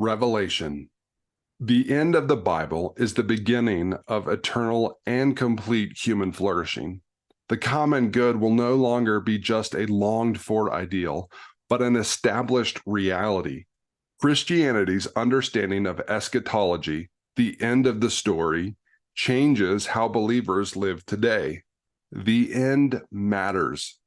Revelation. The end of the Bible is the beginning of eternal and complete human flourishing. The common good will no longer be just a longed-for ideal, but an established reality. Christianity's understanding of eschatology, the end of the story, changes how believers live today. The end matters.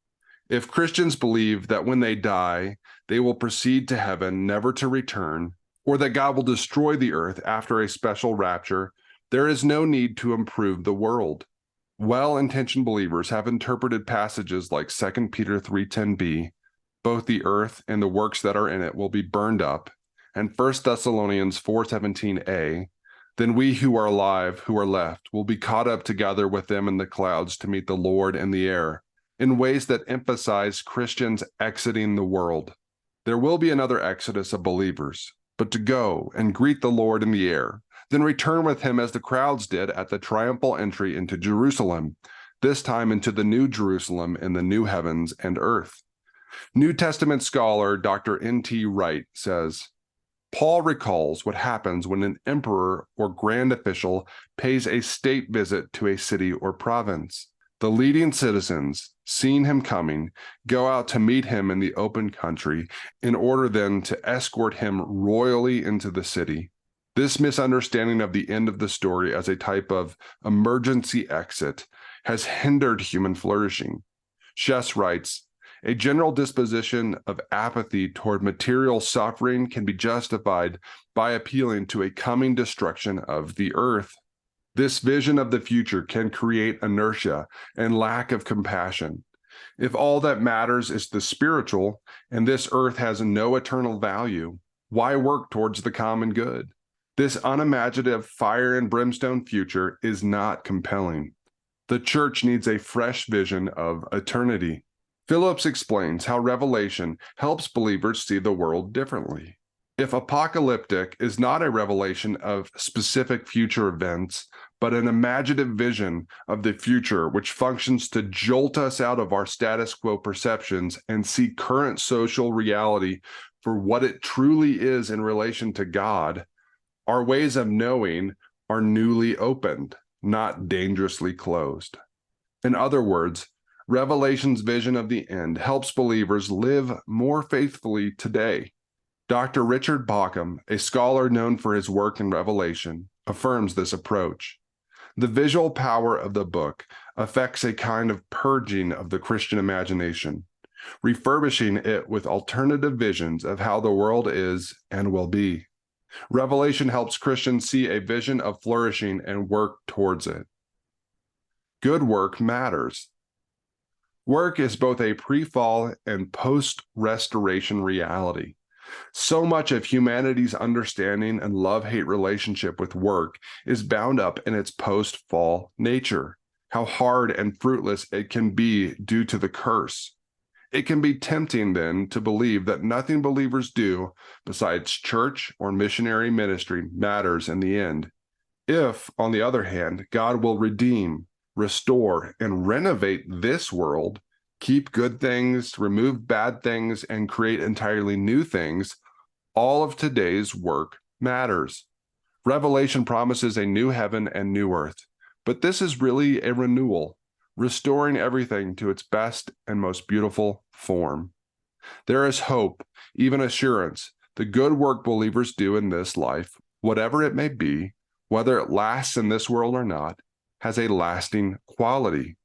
If Christians believe that when they die, they will proceed to heaven, never to return, or that God will destroy the earth after a special rapture, there is no need to improve the world. Well-intentioned believers have interpreted passages like 2 Peter 3:10b, both the earth and the works that are in it will be burned up, and 1 Thessalonians 4:17a, then we who are alive, who are left, will be caught up together with them in the clouds to meet the Lord in the air, in ways that emphasize Christians exiting the world. There will be another exodus of believers, but to go and greet the Lord in the air, then return with him as the crowds did at the triumphal entry into Jerusalem, this time into the new Jerusalem in the new heavens and earth. New Testament scholar Dr. N.T. Wright says, Paul recalls what happens when an emperor or grand official pays a state visit to a city or province. The leading citizens, seeing him coming, go out to meet him in the open country in order then to escort him royally into the city. This misunderstanding of the end of the story as a type of emergency exit has hindered human flourishing. Shess writes, a general disposition of apathy toward material suffering can be justified by appealing to a coming destruction of the earth. This vision of the future can create inertia and lack of compassion. If all that matters is the spiritual, and this earth has no eternal value, why work towards the common good? This unimaginative fire and brimstone future is not compelling. The church needs a fresh vision of eternity. Phillips explains how Revelation helps believers see the world differently. If Apocalyptic is not a revelation of specific future events, but an imaginative vision of the future which functions to jolt us out of our status quo perceptions and see current social reality for what it truly is in relation to God, our ways of knowing are newly opened, not dangerously closed. In other words, Revelation's vision of the end helps believers live more faithfully today. Dr. Richard Bauckham, a scholar known for his work in Revelation, affirms this approach. The visual power of the book affects a kind of purging of the Christian imagination, refurbishing it with alternative visions of how the world is and will be. Revelation helps Christians see a vision of flourishing and work towards it. Good work matters. Work is both a pre-fall and post-restoration reality. So much of humanity's understanding and love-hate relationship with work is bound up in its post-fall nature, how hard and fruitless it can be due to the curse. It can be tempting, then, to believe that nothing believers do besides church or missionary ministry matters in the end. If, on the other hand, God will redeem, restore, and renovate this world, keep good things, remove bad things, and create entirely new things, all of today's work matters. Revelation promises a new heaven and new earth, but this is really a renewal, restoring everything to its best and most beautiful form. There is hope, even assurance. The good work believers do in this life, whatever it may be, whether it lasts in this world or not, has a lasting quality.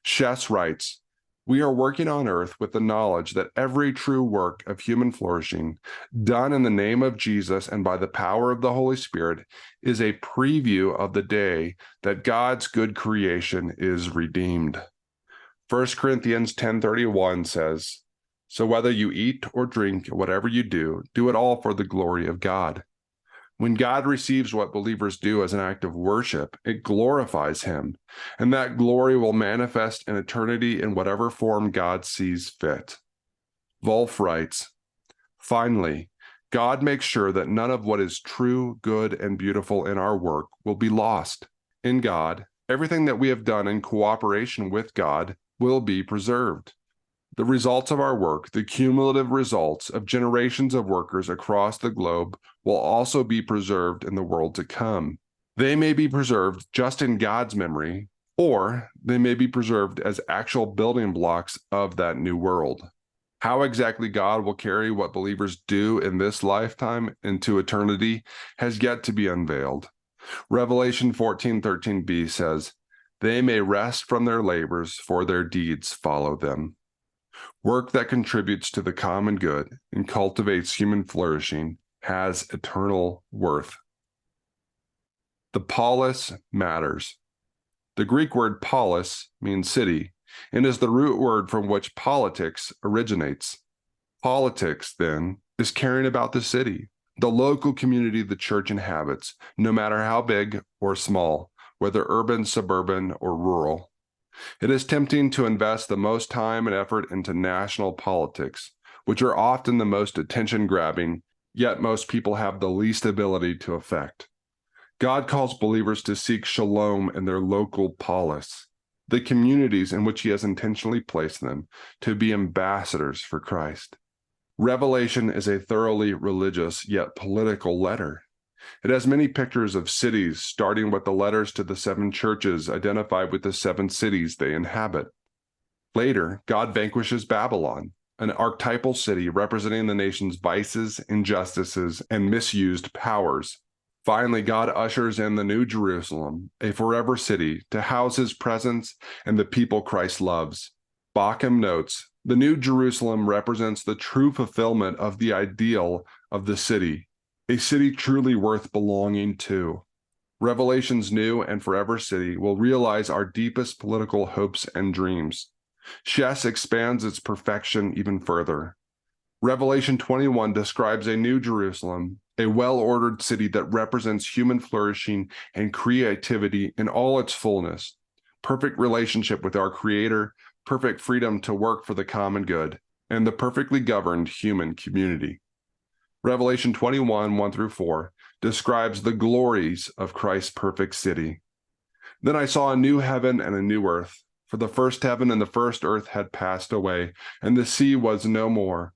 Shess writes, we are working on earth with the knowledge that every true work of human flourishing, done in the name of Jesus and by the power of the Holy Spirit, is a preview of the day that God's good creation is redeemed. 1 Corinthians 10:31 says, so whether you eat or drink, whatever you do, do it all for the glory of God. When God receives what believers do as an act of worship, it glorifies him, and that glory will manifest in eternity in whatever form God sees fit. Volf writes, finally, God makes sure that none of what is true, good, and beautiful in our work will be lost. In God, everything that we have done in cooperation with God will be preserved. The results of our work, the cumulative results of generations of workers across the globe, will also be preserved in the world to come. They may be preserved just in God's memory, or they may be preserved as actual building blocks of that new world. How exactly God will carry what believers do in this lifetime into eternity has yet to be unveiled. Revelation 14:13b says, "They may rest from their labors, for their deeds follow them." Work that contributes to the common good and cultivates human flourishing has eternal worth. The polis matters. The Greek word polis means city and is the root word from which politics originates. Politics, then, is caring about the city, the local community the church inhabits, no matter how big or small, whether urban, suburban, or rural. It is tempting to invest the most time and effort into national politics, which are often the most attention-grabbing, yet most people have the least ability to affect. God calls believers to seek shalom in their local polis, the communities in which He has intentionally placed them, to be ambassadors for Christ. Revelation is a thoroughly religious yet political letter. It has many pictures of cities, starting with the letters to the 7 churches identified with the 7 cities they inhabit. Later, God vanquishes Babylon, an archetypal city representing the nation's vices, injustices, and misused powers. Finally, God ushers in the New Jerusalem, a forever city, to house His presence and the people Christ loves. Bauckham notes, "The New Jerusalem represents the true fulfillment of the ideal of the city, a city truly worth belonging to." Revelation's new and forever city will realize our deepest political hopes and dreams. Chess expands its perfection even further. Revelation 21 describes a new Jerusalem, a well-ordered city that represents human flourishing and creativity in all its fullness, perfect relationship with our Creator, perfect freedom to work for the common good, and the perfectly governed human community. Revelation 21, 1-4, describes the glories of Christ's perfect city. "Then I saw a new heaven and a new earth, for the first heaven and the first earth had passed away, and the sea was no more.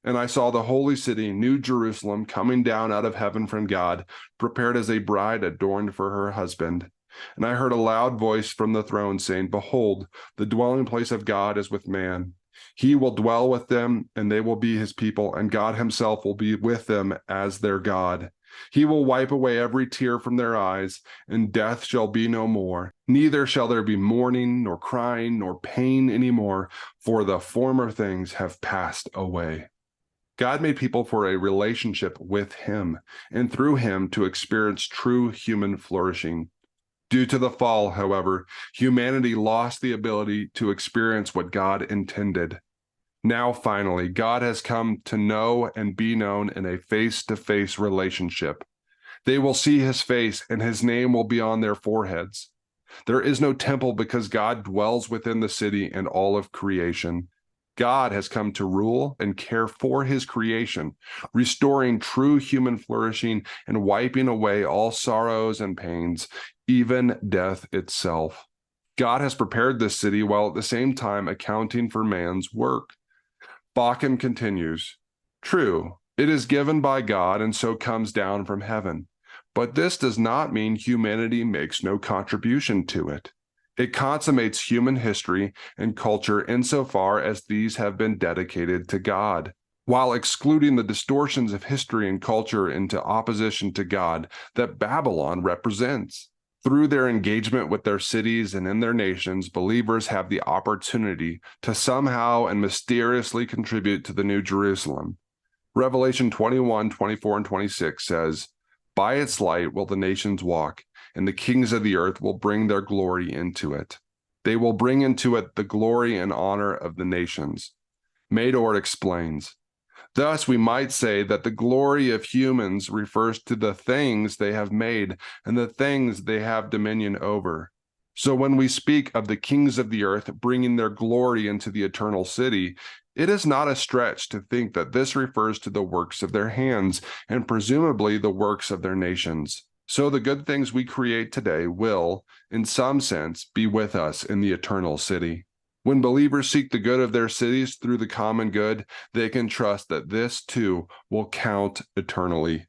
And I saw the holy city, New Jerusalem, coming down out of heaven from God, prepared as a bride adorned for her husband. And I heard a loud voice from the throne saying, 'Behold, the dwelling place of God is with man. He will dwell with them, and they will be His people, and God Himself will be with them as their God. He will wipe away every tear from their eyes, and death shall be no more. Neither shall there be mourning, nor crying, nor pain any more, for the former things have passed away.'" God made people for a relationship with Him, and through Him to experience true human flourishing. Due to the fall, however, humanity lost the ability to experience what God intended. Now, finally, God has come to know and be known in a face-to-face relationship. They will see His face, and His name will be on their foreheads. There is no temple because God dwells within the city and all of creation. God has come to rule and care for His creation, restoring true human flourishing and wiping away all sorrows and pains, even death itself. God has prepared this city while at the same time accounting for man's work. Bauckham continues, "True, it is given by God and so comes down from heaven. But this does not mean humanity makes no contribution to it. It consummates human history and culture insofar as these have been dedicated to God, while excluding the distortions of history and culture into opposition to God that Babylon represents. Through their engagement with their cities and in their nations, believers have the opportunity to somehow and mysteriously contribute to the New Jerusalem. Revelation 21, 24, and 26 says, "By its light will the nations walk, and the kings of the earth will bring their glory into it. They will bring into it the glory and honor of the nations." Meador explains, "Thus we might say that the glory of humans refers to the things they have made and the things they have dominion over. So when we speak of the kings of the earth bringing their glory into the eternal city, it is not a stretch to think that this refers to the works of their hands and presumably the works of their nations. So the good things we create today will, in some sense, be with us in the eternal city." When believers seek the good of their cities through the common good, they can trust that this too will count eternally.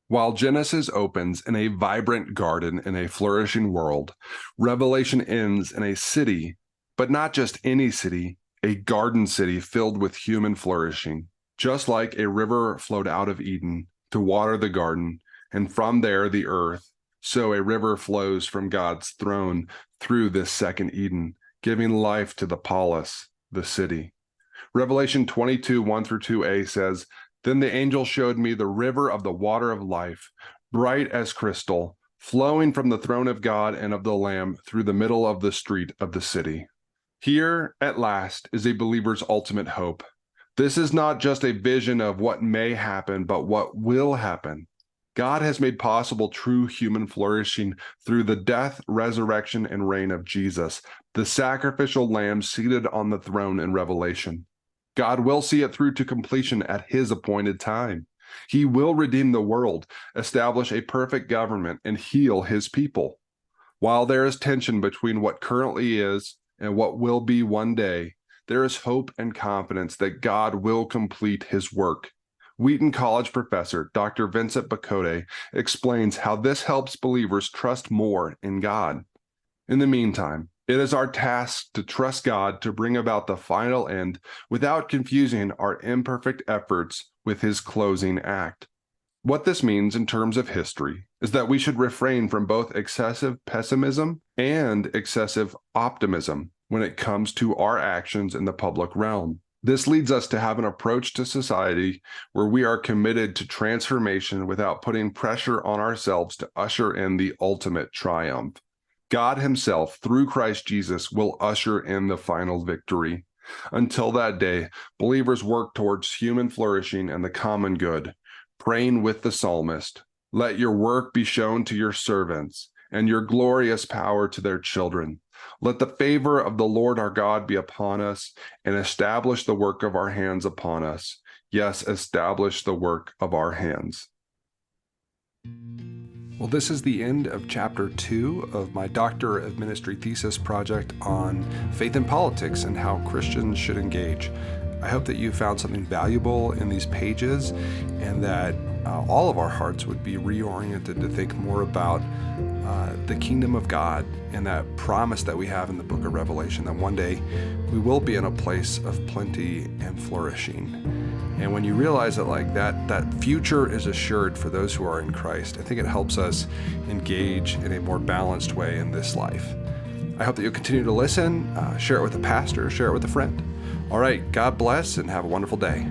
While Genesis opens in a vibrant garden in a flourishing world, Revelation ends in a city, but not just any city, a garden city filled with human flourishing. Just like a river flowed out of Eden to water the garden, and from there the earth, so a river flows from God's throne through this second Eden, giving life to the Polis, the city. Revelation 22, 1-2a says, "Then the angel showed me the river of the water of life, bright as crystal, flowing from the throne of God and of the Lamb through the middle of the street of the city." Here, at last, is a believer's ultimate hope. This is not just a vision of what may happen, but what will happen. God has made possible true human flourishing through the death, resurrection, and reign of Jesus, the sacrificial lamb seated on the throne in Revelation. God will see it through to completion at his appointed time. He will redeem the world, establish a perfect government, and heal his people. While there is tension between what currently is and what will be one day, there is hope and confidence that God will complete his work. Wheaton College professor Dr. Vincent Bacote explains how this helps believers trust more in God. In the meantime, it is our task to trust God to bring about the final end without confusing our imperfect efforts with his closing act. What this means in terms of history is that we should refrain from both excessive pessimism and excessive optimism when it comes to our actions in the public realm. This leads us to have an approach to society where we are committed to transformation without putting pressure on ourselves to usher in the ultimate triumph. God himself, through Christ Jesus, will usher in the final victory. Until that day, believers work towards human flourishing and the common good, praying with the psalmist, "Let your work be shown to your servants, and your glorious power to their children. Let the favor of the Lord our God be upon us, and establish the work of our hands upon us. Yes, establish the work of our hands." Well, this is the end of Chapter 2 of my Doctor of Ministry thesis project on faith and politics and how Christians should engage. I hope that you found something valuable in these pages and that all of our hearts would be reoriented to think more about the kingdom of God and that promise that we have in the book of Revelation, that one day we will be in a place of plenty and flourishing. And when you realize that that future is assured for those who are in Christ, I think it helps us engage in a more balanced way in this life. I hope that you'll continue to listen, share it with a pastor, share it with a friend. All right, God bless and have a wonderful day.